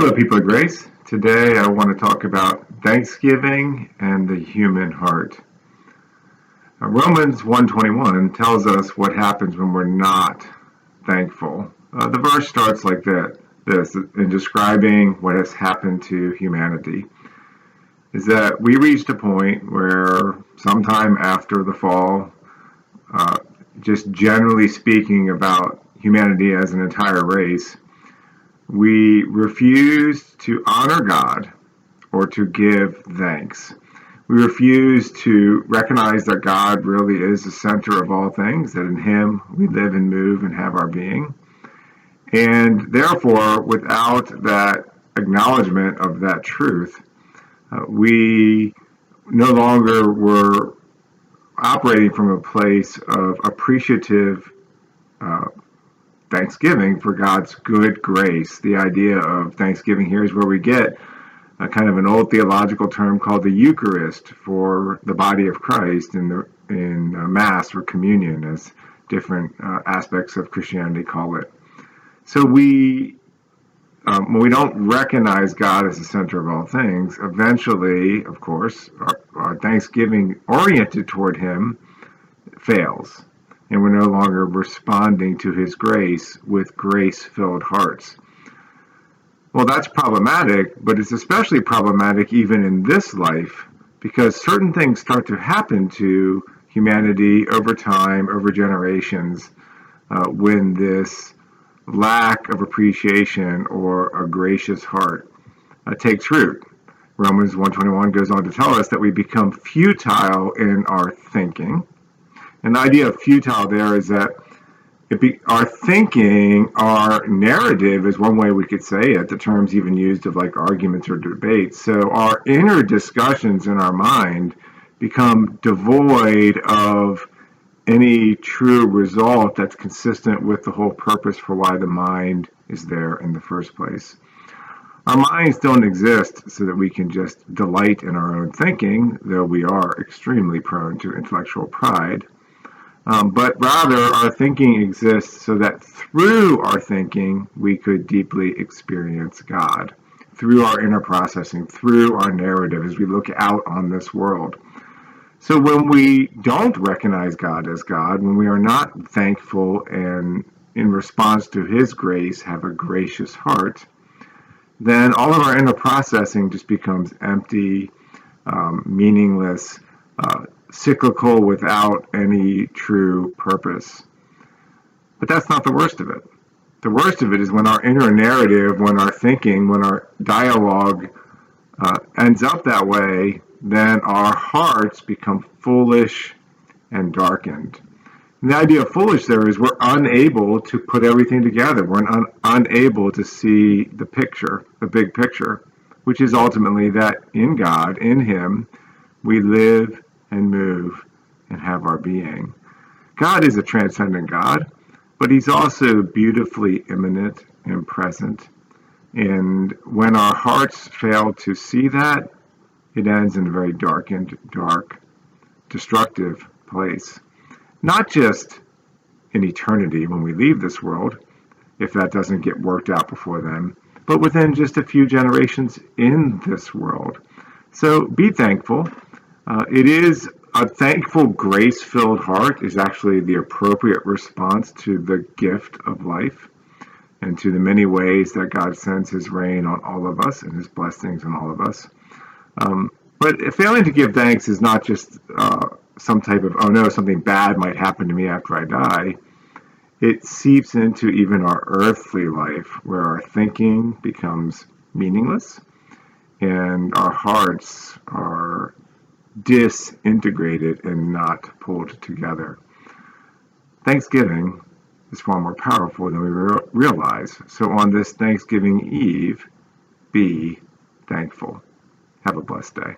Hello, people of grace. Today I want to talk about Thanksgiving and the human heart. Romans 1:21 tells us what happens when we're not thankful. The verse starts like this in describing what has happened to humanity. Is that we reached a point where sometime after the fall, just generally speaking about humanity as an entire race, we refuse to honor God or to give thanks. We refuse to recognize that God really is the center of all things, that in Him we live and move and have our being. And therefore, without that acknowledgement of that truth, we no longer were operating from a place of appreciative thanksgiving for God's good grace. The idea of Thanksgiving here is where we get a kind of an old theological term called the Eucharist for the body of Christ in Mass or communion, as different aspects of Christianity call it. So when we don't recognize God as the center of all things, eventually, of course, our thanksgiving oriented toward Him fails. And we're no longer responding to His grace with grace-filled hearts. Well, that's problematic, but it's especially problematic even in this life, because certain things start to happen to humanity over time, over generations, when this lack of appreciation or a gracious heart takes root. Romans 1:21 goes on to tell us that we become futile in our thinking. And the idea of futile there is that our thinking, our narrative is one way we could say it. The term's even used of like arguments or debates. So our inner discussions in our mind become devoid of any true result that's consistent with the whole purpose for why the mind is there in the first place. Our minds don't exist so that we can just delight in our own thinking, though we are extremely prone to intellectual pride. But rather, our thinking exists so that through our thinking, we could deeply experience God, through our inner processing, through our narrative as we look out on this world. So when we don't recognize God as God, when we are not thankful and in response to His grace have a gracious heart, then all of our inner processing just becomes empty, meaningless, cyclical, without any true purpose. But that's not the worst of it. The worst of it is when our inner narrative, when our thinking, when our dialogue ends up that way, then our hearts become foolish and darkened. And the idea of foolish there is we're unable to put everything together. We're unable to see the picture, the big picture, which is ultimately that in God, in Him, we live and move and have our being. God is a transcendent God, but He's also beautifully immanent and present. And when our hearts fail to see that, it ends in a very darkened, dark, destructive place. Not just in eternity when we leave this world, if that doesn't get worked out before then, but within just a few generations in this world. So be thankful. It is a thankful, grace-filled heart is actually the appropriate response to the gift of life and to the many ways that God sends His rain on all of us and His blessings on all of us. But failing to give thanks is not just some type of, oh no, something bad might happen to me after I die. It seeps into even our earthly life, where our thinking becomes meaningless and our hearts are disintegrated and not pulled together. Thanksgiving is far more powerful than we realize. So on this Thanksgiving Eve, be thankful. Have a blessed day.